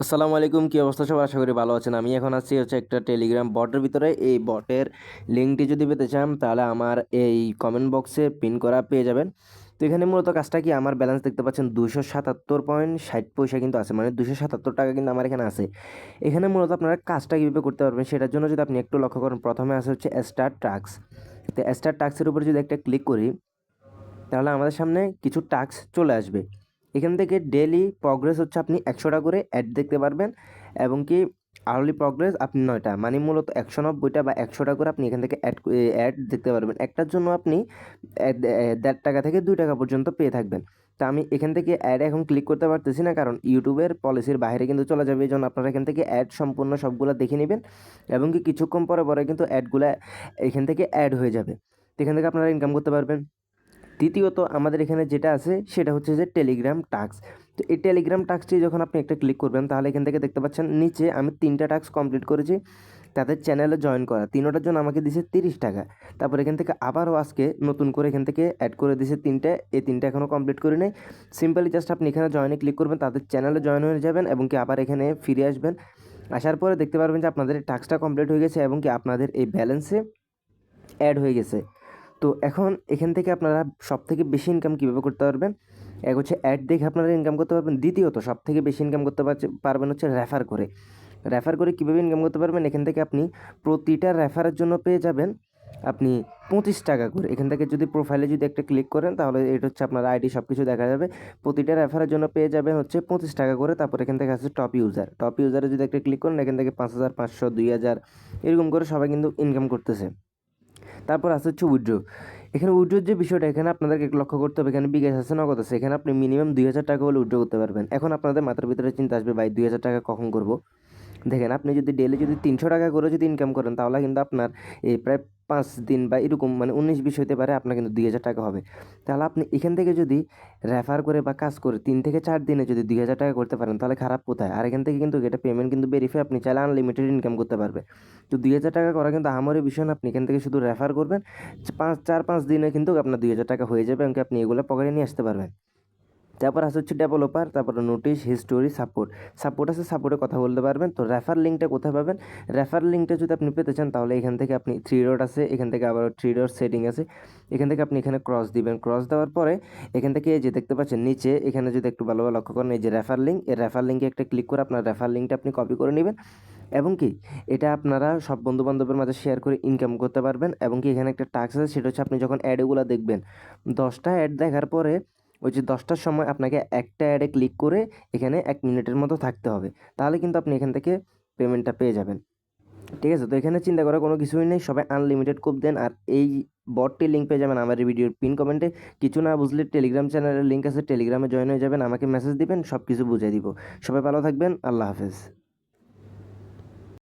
আসসালামু আলাইকুম, কী অবস্থা সবার? আশা করি ভালো আছেন। আমি এখন আছি হচ্ছে একটা টেলিগ্রাম বটের ভিতরে। এই বটের লিঙ্কটি যদি পেতে চান তাহলে আমার এই কমেন্ট বক্সে পিন করা পেয়ে যাবেন। তো এখানে মূলত কাজটা কি, আমার ব্যালেন্স দেখতে পাচ্ছেন 277.60 পয়সা কিন্তু আছে, মানে 277 টাকা কিন্তু আমার এখানে আছে। এখানে মূলত আপনারা কাজটা কীভাবে করতে পারবেন সেটার জন্য যদি আপনি একটু লক্ষ্য করেন, প্রথমে আসে হচ্ছে স্টার্ট টাস্ক। তো স্টার্ট টাস্কের উপর যদি একটা ক্লিক করি তাহলে আমাদের সামনে কিছু টাস্ক চলে আসবে। এখান থেকে ডেইলি প্রগ্রেস হচ্ছে আপনি 100টা করে অ্যাড দেখতে পারবেন, এবং কি আওয়ারলি প্রগ্রেস আপনি 9টা, মানে মূলত 190টা বা 100টা করে আপনি এখান থেকে অ্যাড দেখতে পারবেন। একটার জন্য আপনি 1.5 টাকা থেকে 2 টাকা পর্যন্ত পেয়ে থাকবেন। তা আমি এখান থেকে অ্যাড এখন ক্লিক করতে পারতেছি না, কারণ ইউটিউবের পলিসির বাইরে কিন্তু চলে যাবে। এই জন্য আপনারা এখান থেকে অ্যাড সম্পূর্ণ সবগুলো দেখে নেবেন, এবং কি কিছুক্ষণ পরে পরে কিন্তু অ্যাডগুলো এখান থেকে অ্যাড হয়ে যাবে। তো এখান থেকে আপনারা ইনকাম করতে পারবেন। দ্বিতীয়ত আমাদের এখানে যেটা আছে সেটা হচ্ছে যে টেলিগ্রাম টাস্ক। তো এই টেলিগ্রাম টাস্কটি যখন আপনি একটা ক্লিক করবেন তাহলে এখান থেকে দেখতে পাচ্ছেন নিচে আমি 3টা টাস্ক কমপ্লিট করেছি। তাদের চ্যানেলে জয়েন করা 3টার জন্য আমাকে দিছে 30 টাকা। তারপর এখান থেকে আবারও আজকে নতুন করে এখান থেকে অ্যাড করে দিছে 3টে। এই 3টা এখনও কমপ্লিট করি নাই। সিম্পলি জাস্ট আপনি এখানে জয়েনে ক্লিক করবেন, তাদের চ্যানেলে জয়েন হয়ে যাবেন, এবং কি আবার এখানে ফিরে আসবেন। আসার পরে দেখতে পারবেন যে আপনাদের এই টাস্কটা কমপ্লিট হয়ে গেছে, এবং কি আপনাদের এই ব্যালেন্সে অ্যাড হয়ে গেছে। তো এখন এখান থেকে আপনারা সবথেকে বেশি ইনকাম কীভাবে করতে পারবেন? এক হচ্ছে অ্যাড দেখে আপনারা ইনকাম করতে পারবেন। দ্বিতীয়ত সবথেকে বেশি ইনকাম করতে পারবেন হচ্ছে রেফার করে। রেফার করে কীভাবে ইনকাম করতে পারবেন? এখান থেকে আপনি প্রতিটা রেফারের জন্য পেয়ে যাবেন আপনি 25 টাকা করে। এখান থেকে যদি প্রোফাইলে যদি একটা ক্লিক করেন তাহলে এটা হচ্ছে আপনার আইডি সব কিছু দেখা যাবে। প্রতিটা রেফারের জন্য পেয়ে যাবেন হচ্ছে 25 টাকা করে। তারপর এখান থেকে আছে টপ ইউজার। টপ ইউজারে যদি একটা ক্লিক করেন এখান থেকে 5,500, 2,000 এরকম করে সবাই কিন্তু ইনকাম করতেছে। তারপর আছে হচ্ছে উইথড্র। এখানে উইথড্রোর যে বিষয়টা, এখানে আপনাদেরকে লক্ষ্য করতে হবে, এখানে বিকাশ আছে, নগদ আছে। এখানে আপনি মিনিমাম 2,000 টাকা হলে উইথড্র করতে পারবেন। এখন আপনাদের মাথার ভিতরে চিন্তা আসবে, ভাই 2,000 টাকা কখন করব? দেখেন, আপনি যদি ডেইলি যদি 300 টাকা করে যদি ইনকাম করেন তাহলে কিন্তু আপনার এই প্রায় 5 দিন বা এরকম, মানে 19-20 হতে পারে, আপনার কিন্তু 2,000 টাকা হবে। তাহলে আপনি এখান থেকে যদি রেফার করে বা কাজ করে 3 থেকে 4 দিনে যদি 2,000 টাকা করতে পারেন তাহলে খারাপ কোথায়? আর এখান থেকে কিন্তু এটা পেমেন্ট কিন্তু ভেরিফাই, আপনি চাইলে আনলিমিটেড ইনকাম করতে পারবে। তো 2,000 টাকা করা কিন্তু আমারই বিষয় না। আপনি এখান থেকে শুধু রেফার করবেন, 4-5 দিনে কিন্তু আপনার 2,000 টাকা হয়ে যাবে, এবং আপনি এগুলো পকেটে নিয়ে আসতে পারবেন। তারপর আছে হচ্ছে ডেভেলপার, তারপরে নোটিশ, হিস্টোরি, সাপোর্ট। সাপোর্ট আছে, সাপোর্টে কথা বলতে পারবেন। তো রেফার লিঙ্কটা কোথায় পাবেন? রেফার লিঙ্কটা যদি আপনি পেতে চান তাহলে এখান থেকে আপনি 3 ডট আছে, এখান থেকে আবার 3 ডট সেটিং আছে, এখান থেকে আপনি এখানে ক্রস দিবেন। ক্রস দেওয়ার পরে এখান থেকে এই যে দেখতে পাচ্ছেন নিচে, এখানে যদি একটু ভালোভাবে লক্ষ্য করেন, এই যে রেফার লিঙ্ক, এই রেফার লিঙ্কে একটা ক্লিক করে আপনার রেফার লিঙ্কটা আপনি কপি করে নেবেন, এবং কি এটা আপনারা সব বন্ধুবান্ধবের মাঝে শেয়ার করে ইনকাম করতে পারবেন। এবং কি এখানে একটা টাস্ক আছে, সেটা হচ্ছে আপনি যখন অ্যাডগুলো দেখবেন, 10টা অ্যাড দেখার পরে ওই যে 10টার সময় আপনাকে একটা অ্যাডে ক্লিক করে এখানে 1 মিনিটের মতো থাকতে হবে। তাহলে কিন্তু আপনি এখান থেকে পেমেন্টটা পেয়ে যাবেন। ঠিক আছে? তো এখানে চিন্তা করার কোনো কিছুই নেই। সবাই আনলিমিটেড কোপ দেন। আর এই বটটির লিঙ্ক পেয়ে যাবেন আমার এই ভিডিওর পিন কমেন্টে। কিছু না বুঝলে টেলিগ্রাম চ্যানেলের লিঙ্ক আছে, টেলিগ্রামে জয়েন হয়ে যাবেন, আমাকে মেসেজ দিবেন, সব কিছু বুঝিয়ে দিব। সবাই ভালো থাকবেন। আল্লাহ হাফেজ।